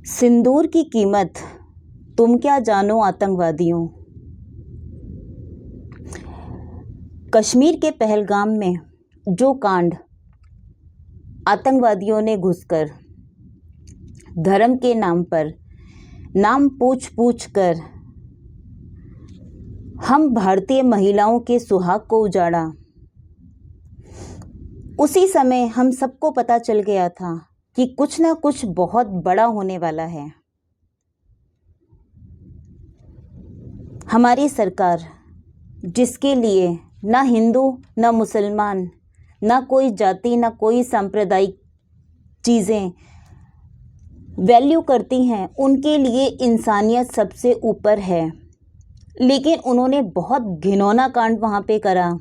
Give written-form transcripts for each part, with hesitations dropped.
सिंदूर की कीमत तुम क्या जानो आतंकवादियों। कश्मीर के पहलगाम में जो कांड आतंकवादियों ने घुसकर धर्म के नाम पर नाम पूछ पूछ कर हम भारतीय महिलाओं के सुहाग को उजाड़ा, उसी समय हम सबको पता चल गया था कि कुछ ना कुछ बहुत बड़ा होने वाला है। हमारी सरकार, जिसके लिए ना हिंदू ना मुसलमान, ना कोई जाति ना कोई सांप्रदायिक चीज़ें वैल्यू करती हैं, उनके लिए इंसानियत सबसे ऊपर है। लेकिन उन्होंने बहुत घिनौना कांड वहाँ पे करा।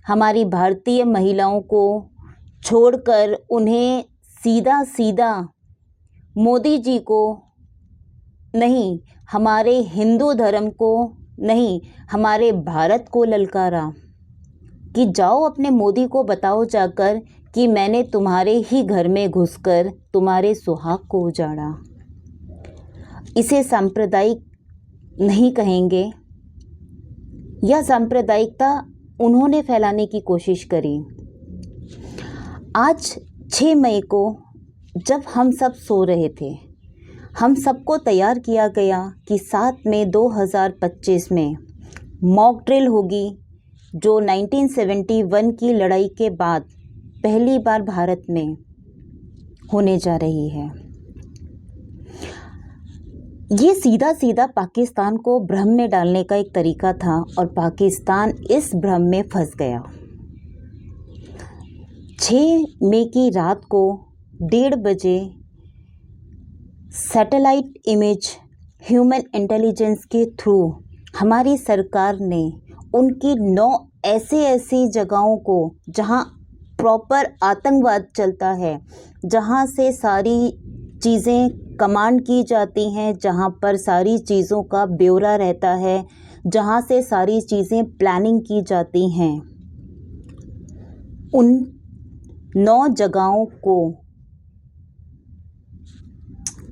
हमारी भारतीय महिलाओं को छोड़कर उन्हें सीधा सीधा मोदी जी को नहीं, हमारे हिंदू धर्म को नहीं, हमारे भारत को ललकारा कि जाओ अपने मोदी को बताओ जाकर कि मैंने तुम्हारे ही घर में घुसकर तुम्हारे सुहाग को उजाड़ा। इसे सांप्रदायिक नहीं कहेंगे, यह सांप्रदायिकता उन्होंने फैलाने की कोशिश करी। आज 6 मई को जब हम सब सो रहे थे, हम सबको तैयार किया गया कि 7 मई 2025 में मॉक ड्रिल होगी, जो 1971 की लड़ाई के बाद पहली बार भारत में होने जा रही है। ये सीधा सीधा पाकिस्तान को भ्रम में डालने का एक तरीका था और पाकिस्तान इस भ्रम में फंस गया। 6 मई की रात को 1:30 बजे सैटेलाइट इमेज ह्यूमन इंटेलिजेंस के थ्रू हमारी सरकार ने उनकी 9 ऐसी जगहों को जहां प्रॉपर आतंकवाद चलता है, जहां से सारी चीज़ें कमांड की जाती हैं, जहां पर सारी चीज़ों का ब्यौरा रहता है, जहां से सारी चीज़ें प्लानिंग की जाती हैं, उन 9 जगहों को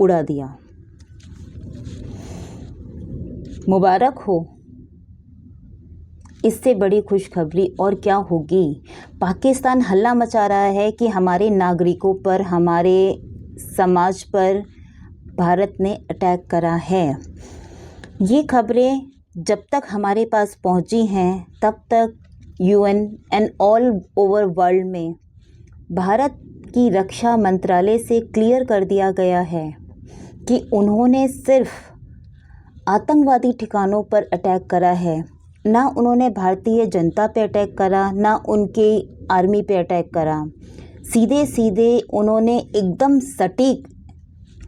उड़ा दिया। मुबारक हो, इससे बड़ी खुशखबरी और क्या होगी। पाकिस्तान हल्ला मचा रहा है कि हमारे नागरिकों पर, हमारे समाज पर भारत ने अटैक करा है। ये खबरें जब तक हमारे पास पहुंची हैं, तब तक UN and all over world में भारत की रक्षा मंत्रालय से क्लियर कर दिया गया है कि उन्होंने सिर्फ आतंकवादी ठिकानों पर अटैक करा है, ना उन्होंने भारतीय जनता पे अटैक करा, ना उनके आर्मी पे अटैक करा। सीधे सीधे उन्होंने एकदम सटीक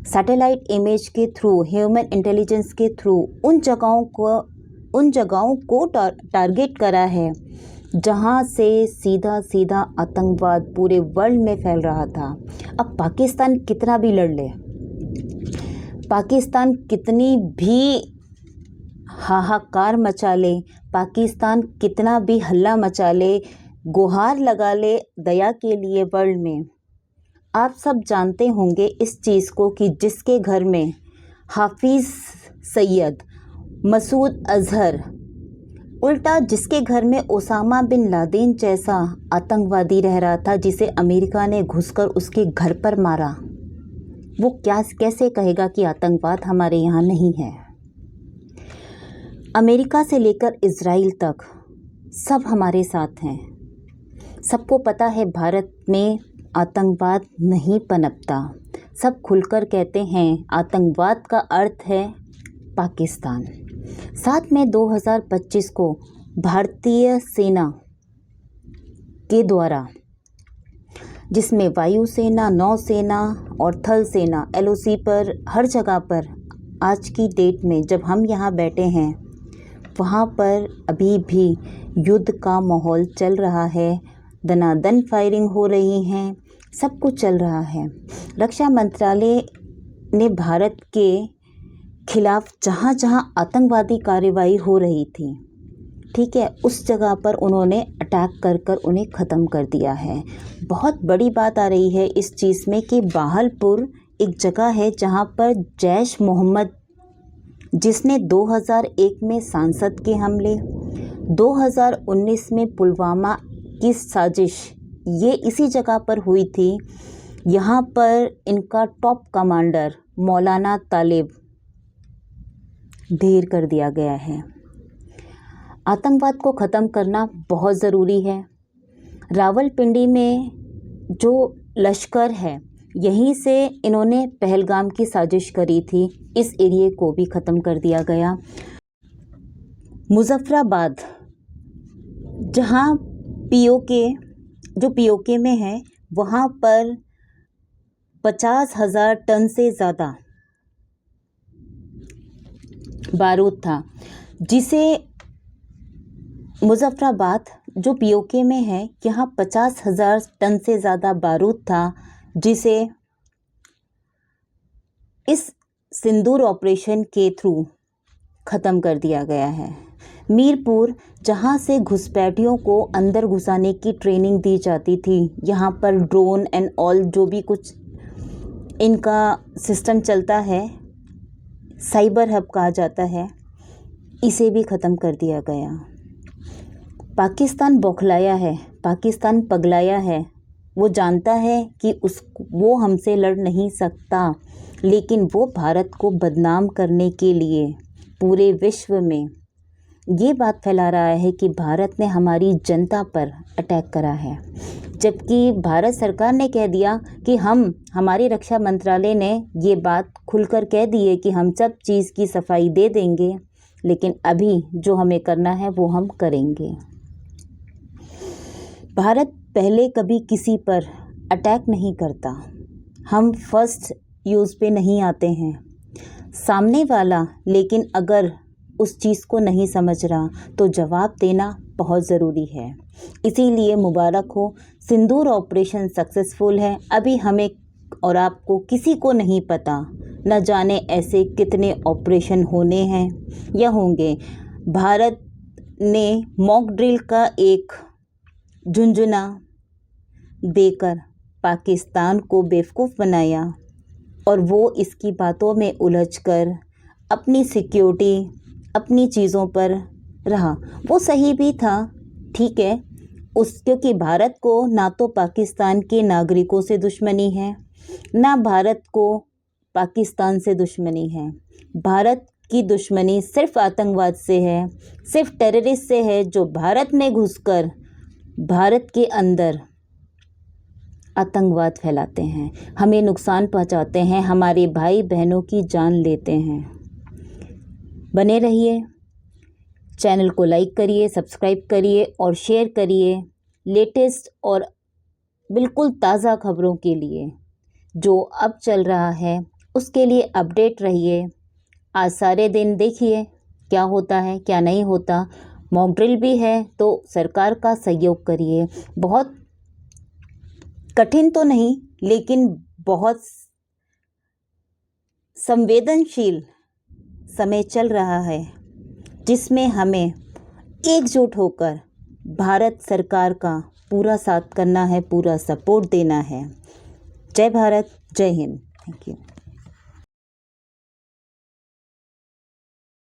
सैटेलाइट इमेज के थ्रू, ह्यूमन इंटेलिजेंस के थ्रू उन जगहों को टारगेट करा है जहां से सीधा सीधा आतंकवाद पूरे वर्ल्ड में फैल रहा था। अब पाकिस्तान कितना भी लड़ ले, पाकिस्तान कितनी भी हाहाकार मचा ले, पाकिस्तान कितना भी हल्ला मचा ले, गुहार लगा ले दया के लिए वर्ल्ड में, आप सब जानते होंगे इस चीज़ को कि जिसके घर में हाफिज़ सईद, मसूद अजहर, उल्टा जिसके घर में ओसामा बिन लादेन जैसा आतंकवादी रह रहा था, जिसे अमेरिका ने घुसकर उसके घर पर मारा, वो कैसे कहेगा कि आतंकवाद हमारे यहाँ नहीं है। अमेरिका से लेकर इजराइल तक सब हमारे साथ हैं। सबको पता है भारत में आतंकवाद नहीं पनपता। सब खुलकर कहते हैं आतंकवाद का अर्थ है पाकिस्तान। 7 मई 2025 को भारतीय सेना के द्वारा, जिसमें वायुसेना, नौसेना और थल सेना, LOC पर, हर जगह पर आज की डेट में जब हम यहाँ बैठे हैं, वहाँ पर अभी भी युद्ध का माहौल चल रहा है। दनादन फायरिंग हो रही हैं, सब कुछ चल रहा है। रक्षा मंत्रालय ने भारत के खिलाफ जहाँ जहाँ आतंकवादी कार्रवाई हो रही थी, ठीक है, उस जगह पर उन्होंने अटैक कर उन्हें ख़त्म कर दिया है। बहुत बड़ी बात आ रही है इस चीज़ में कि बहालपुर एक जगह है जहाँ पर जैश मोहम्मद, जिसने 2001 में सांसद के हमले, 2019 में पुलवामा की साजिश, ये इसी जगह पर हुई थी। यहाँ पर इनका टॉप कमांडर मौलाना तालिब ढेर कर दिया गया है। आतंकवाद को ख़त्म करना बहुत ज़रूरी है। रावलपिंडी में जो लश्कर है, यहीं से इन्होंने पहलगाम की साजिश करी थी। इस एरिए को भी ख़त्म कर दिया गया। मुजफ्फराबाद, जहाँ पीओके में है, वहाँ पर 50,000 टन से ज़्यादा बारूद था, जिसे मुजफ्फराबाद जो पीओके में है, यहाँ 50,000 टन से ज़्यादा बारूद था, जिसे इस सिंदूर ऑपरेशन के थ्रू ख़त्म कर दिया गया है। मीरपुर, जहाँ से घुसपैठियों को अंदर घुसाने की ट्रेनिंग दी जाती थी, यहाँ पर ड्रोन एंड ऑल जो भी कुछ इनका सिस्टम चलता है, साइबर हब कहा जाता है, इसे भी ख़त्म कर दिया गया। पाकिस्तान बौखलाया है, पाकिस्तान पगलाया है। वो जानता है कि वो हमसे लड़ नहीं सकता, लेकिन वो भारत को बदनाम करने के लिए पूरे विश्व में ये बात फैला रहा है कि भारत ने हमारी जनता पर अटैक करा है। जबकि भारत सरकार ने कह दिया कि हमारी रक्षा मंत्रालय ने ये बात खुलकर कह दी है कि हम सब चीज़ की सफाई दे देंगे, लेकिन अभी जो हमें करना है वो हम करेंगे। भारत पहले कभी किसी पर अटैक नहीं करता। हम फर्स्ट यूज़ पे नहीं आते हैं। सामने वाला लेकिन अगर उस चीज़ को नहीं समझ रहा तो जवाब देना बहुत ज़रूरी है। इसीलिए मुबारक हो, सिंदूर ऑपरेशन सक्सेसफुल है। अभी हमें और आपको किसी को नहीं पता, न जाने ऐसे कितने ऑपरेशन होने हैं या होंगे। भारत ने मॉक ड्रिल का एक झुंझुना देकर पाकिस्तान को बेवकूफ़ बनाया और वो इसकी बातों में उलझकर अपनी सिक्योरिटी, अपनी चीज़ों पर रहा। वो सही भी था, ठीक है, क्योंकि भारत को ना तो पाकिस्तान के नागरिकों से दुश्मनी है, ना भारत को पाकिस्तान से दुश्मनी है। भारत की दुश्मनी सिर्फ आतंकवाद से है, सिर्फ टेररिस्ट से है, जो भारत में घुसकर भारत के अंदर आतंकवाद फैलाते हैं, हमें नुकसान पहुंचाते हैं, हमारे भाई बहनों की जान लेते हैं। बने रहिए, चैनल को लाइक करिए, सब्सक्राइब करिए और शेयर करिए। लेटेस्ट और बिल्कुल ताज़ा खबरों के लिए जो अब चल रहा है उसके लिए अपडेट रहिए। आज सारे दिन देखिए क्या होता है क्या नहीं होता। मॉक ड्रिल भी है तो सरकार का सहयोग करिए। बहुत कठिन तो नहीं, लेकिन बहुत संवेदनशील समय चल रहा है, जिसमें हमें एकजुट होकर भारत सरकार का पूरा साथ करना है, पूरा सपोर्ट देना है। जय भारत, जय हिंद। Thank you.